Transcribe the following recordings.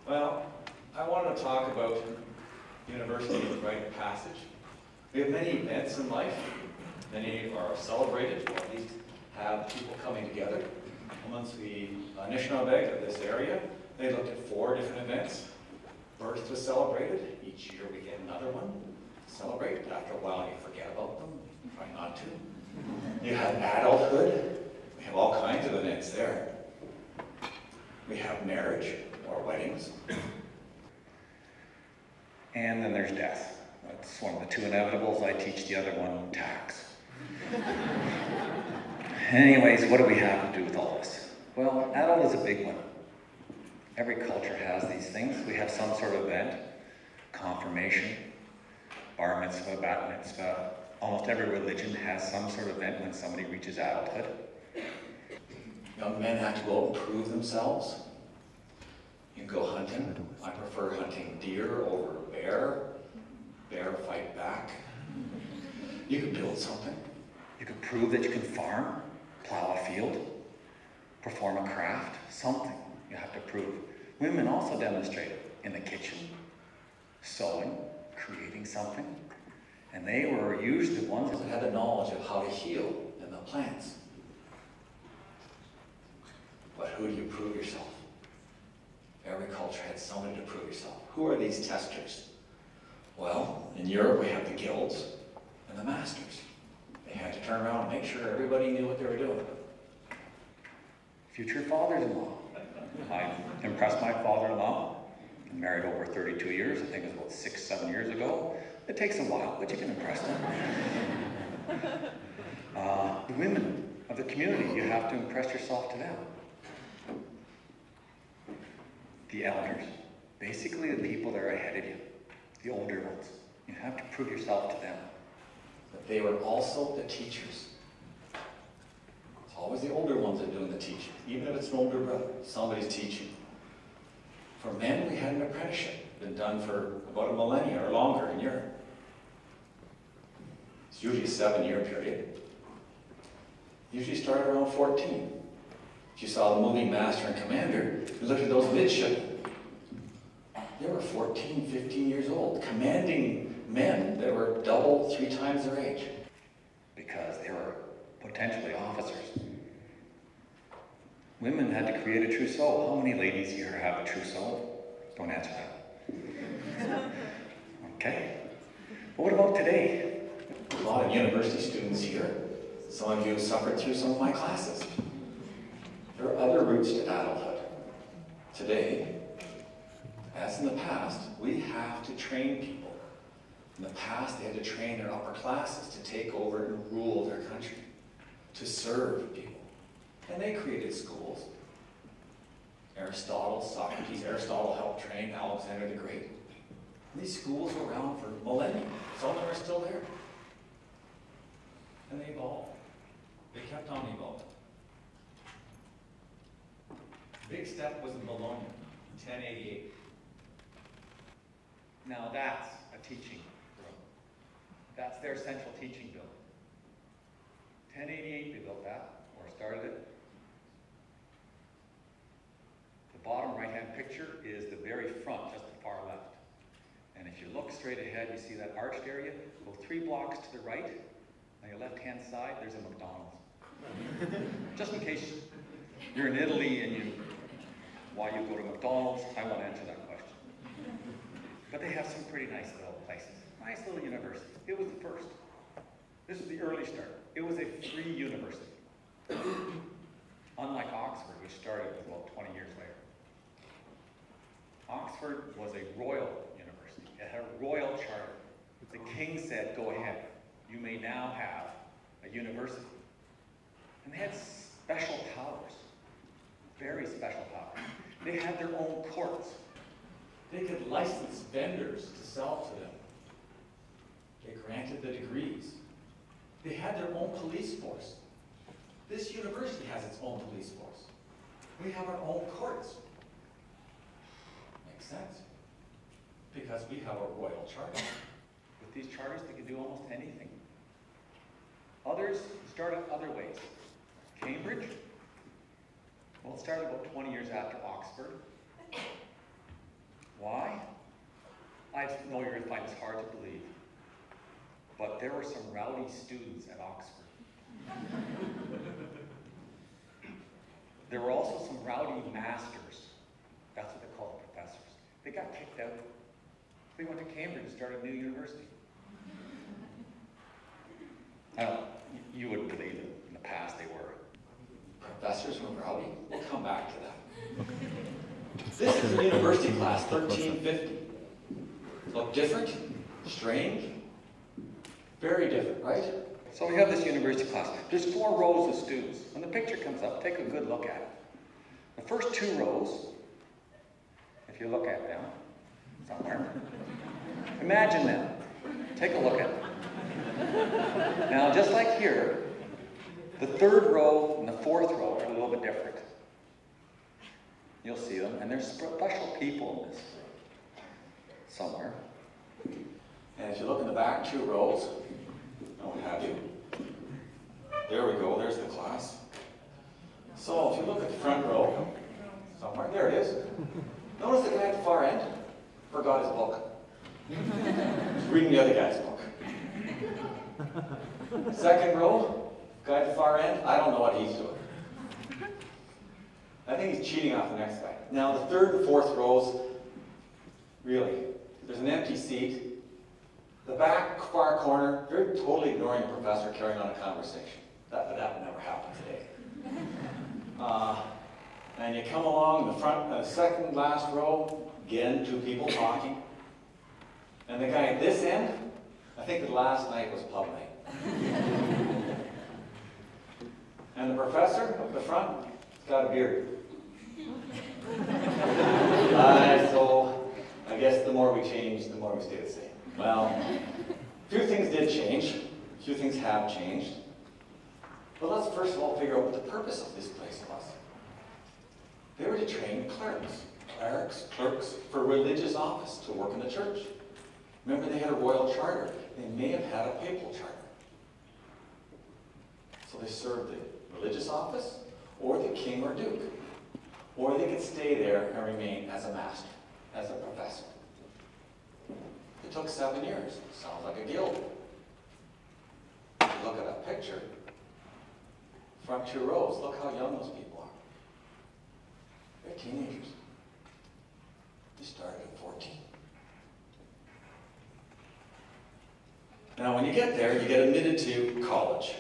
Well, I wanted to talk about university and rite of passage. We have many events in life. Many are celebrated, or at least have people coming together. Once the Anishinaabe of this area, they looked at 4 different events. Birth was celebrated. Each year we get another one to celebrate. After a while you forget about them. Try not to. You have adulthood. We have all kinds of events there. We have marriage, or weddings. And then there's death. That's one of the 2 inevitables. I teach the other one tax. Anyways, what do we have to do with all this? Well, adult is a big one. Every culture has these things. We have some sort of event, confirmation, bar mitzvah, bat mitzvah. Almost every religion has some sort of event when somebody reaches adulthood. Young men have to go out and prove themselves. You can go hunting. I prefer hunting deer over bear. Bear fight back. You can build something. You can prove that you can farm, plow a field, perform a craft, something you have to prove. Women also demonstrate it in the kitchen, sewing, creating something. And they were usually the ones that had the knowledge of how to heal in the plants. But who do you prove yourself? Every culture had somebody to prove yourself. Who are these testers? Well, in Europe we have the guilds and the masters. They had to turn around and make sure everybody knew what they were doing. Future fathers-in-law. I impressed my father-in-law. Married over 32 years. I think it was about 6, 7 years ago. It takes a while, but you can impress them. The women of the community, you have to impress yourself to them. The elders, basically the people that are ahead of you, the older ones. You have to prove yourself to them. But they were also the teachers. It's always the older ones that are doing the teaching. Even if it's an older brother, somebody's teaching. For men, we had an apprenticeship, been done for about a millennia or longer in Europe. It's usually a 7-year period. Usually start around 14. If you saw the movie Master and Commander, you looked at those midshipmen. They were 14, 15 years old, commanding men that were double, 3 times their age, because they were potentially officers. Women had to create a trousseau. How many ladies here have a trousseau? Don't answer that. Okay. But what about today? A lot of university students here. Some of you have suffered through some of my classes. There are other routes to adulthood. Today, as in the past, we have to train people. In the past, they had to train their upper classes to take over and rule their country, to serve people. And they created schools. Aristotle, Socrates, Aristotle helped train Alexander the Great. And these schools were around for millennia. Some of them are still there. And they evolved. They kept on evolving. The big step was in Bologna, in 1088. Now that's a teaching room. That's their central teaching building. 1088 they built that, or started it. The bottom right-hand picture is the very front, just the far left. And if you look straight ahead, you see that arched area. Go 3 blocks to the right. On your left-hand side, there's a McDonald's. Just in case you're in Italy and why you go to McDonald's, I won't answer that question. But they have some pretty nice little places. Nice little university. It was the first. This was the early start. It was a free university. Unlike Oxford, which started about 20 years later. Oxford was a royal university. It had a royal charter. The king said, go ahead. You may now have a university. And they had special powers. Very special powers. They had their own courts. They could license vendors to sell to them. They granted the degrees. They had their own police force. This university has its own police force. We have our own courts. Makes sense. Because we have a royal charter. With these charters, they can do almost anything. Others started other ways. Cambridge, well, it started about 20 years after Oxford. Why? I know you're going to find this hard to believe, but there were some rowdy students at Oxford. There were also some rowdy masters. That's what they call the professors. They got kicked out. They went to Cambridge and started a new university. You wouldn't believe it. In the past they were. Professors were rowdy? We'll come back to that. This is a university class, 1350. Look different, strange, very different, right? So we have this university class. There's 4 rows of students. When the picture comes up, take a good look at it. The first 2 rows, if you look at them, somewhere, imagine them. Take a look at them. Now, just like here, the 3rd row and the 4th row are a little bit different. You'll see them, and there's special people in this somewhere. And if you look in the back 2 rows, and what have you, there we go, there's the class. So if you look at the front row, somewhere, there it is. Notice the guy at the far end forgot his book. He's reading the other guy's book. 2nd row, guy at the far end, I don't know what he's doing. I think he's cheating off the next guy. Now the 3rd and 4th rows, really, there's an empty seat. The back far corner, they're totally ignoring the professor carrying on a conversation. That would never happen today. And you come along the front, 2nd last row, again, 2 people talking. And the guy at this end, I think the last night was pub night. And the professor up the front, he's got a beard. So I guess the more we change, the more we stay the same. Well, a few things did change. A few things have changed. But let's first of all figure out what the purpose of this place was. They were to train clerks for religious office to work in the church. Remember, they had a royal charter. They may have had a papal charter. So they served the religious office, or the king or duke. Or they could stay there and remain as a master, as a professor. It took 7 years. Sounds like a guild. If you look at that picture, front 2 rows, look how young those people are. They're teenagers. They started at 14. Now, when you get there, you get admitted to college.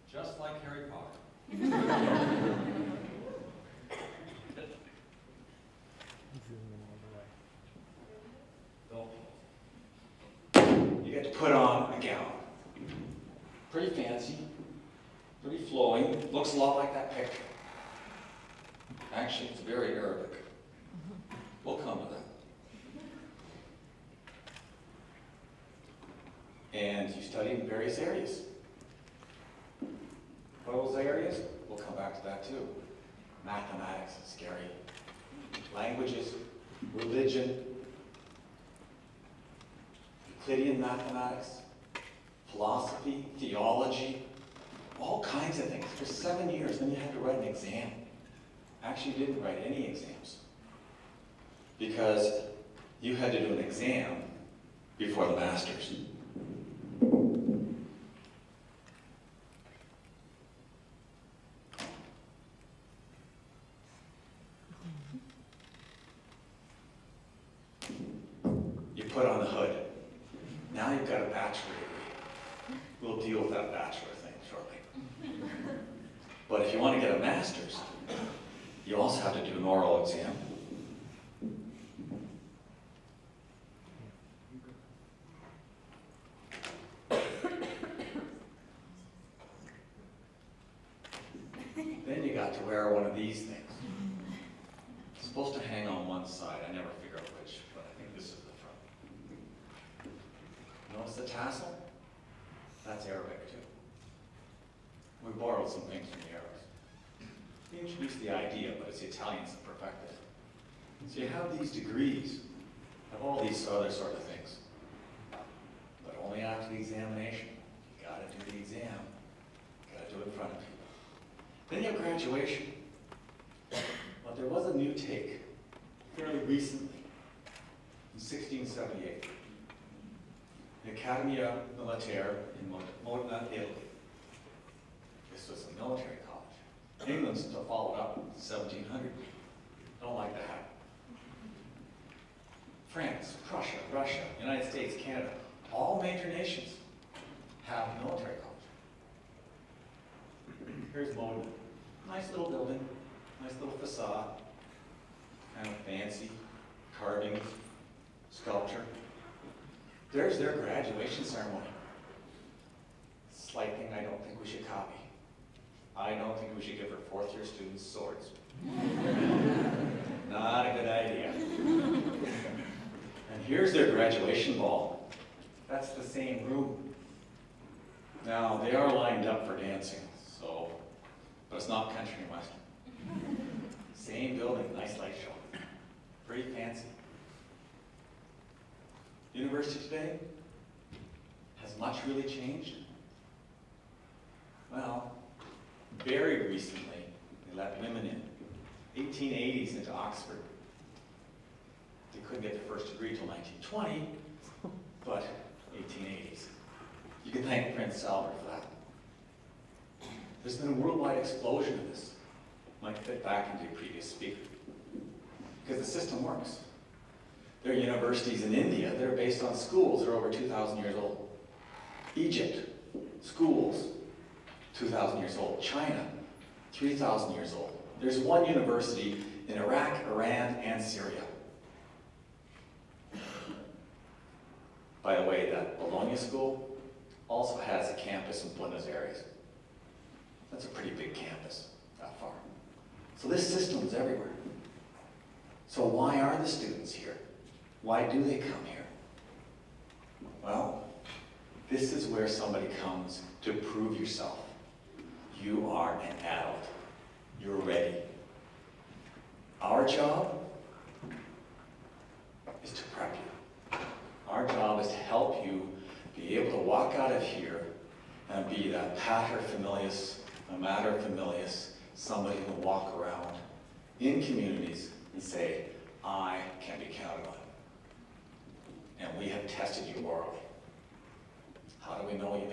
Just like Harry Potter. You get to put on a gown. Pretty fancy, pretty flowing, looks a lot like that picture. Actually, it's very Arabic. We'll come to that. And you study in various areas. What are those areas? We'll come back to that too. Mathematics is scary. Languages, religion, Euclidean mathematics, philosophy, theology, all kinds of things for 7 years. Then you had to write an exam. Actually, you didn't write any exams because you had to do an exam before the masters. You put on the hood. Now you've got a bachelor degree. We'll deal with that bachelor thing shortly. But if you want to get a master's, you also have to do an oral exam. Then you got to wear one of these things. It's supposed to hang on one side. I never figure out which, but I think this is the front. Notice the tassel? That's Arabic too. We borrowed some things from the Arabs. They introduced the idea, but it's the Italians that perfected it. So you have these degrees of all these other sort of things. But only after the examination. You gotta do the exam. You gotta do it in front of people. Then you have graduation. But there was a new take fairly recently, in 1678. The Accademia Militare in Modena, Italy. This was a military college. England still followed up in 1700. Don't like that. France, Prussia, Russia, United States, Canada, all major nations have a military college. Here's Modena. Nice little building, nice little facade, kind of fancy, carvings, sculpture. There's their graduation ceremony. Slight thing I don't think we should copy. I don't think we should give our fourth-year students swords. Not a good idea. And here's their graduation ball. That's the same room. Now, they are lined up for dancing, but it's not country and western. Same building, nice light show. Pretty fancy. University today? Has much really changed? Well, very recently, they let women in. 1880s into Oxford. They couldn't get their first degree until 1920, but 1880s. You can thank Prince Albert for that. There's been a worldwide explosion of this. Might fit back into the previous speaker. Because the system works. There are universities in India that are based on schools that are over 2,000 years old. Egypt, schools, 2,000 years old. China, 3,000 years old. There's one university in Iraq, Iran, and Syria. By the way, that Bologna school also has a campus in Buenos Aires. That's a pretty big campus, that far. So this system is everywhere. So why are the students here? Why do they come here? Well, this is where somebody comes to prove yourself. You are an adult. You're ready. Our job is to prep you. Our job is to help you be able to walk out of here and be that paterfamilias, a mater familias, somebody who will walk around in communities and say, I can be counted on. And we have tested you orally. How do we know you?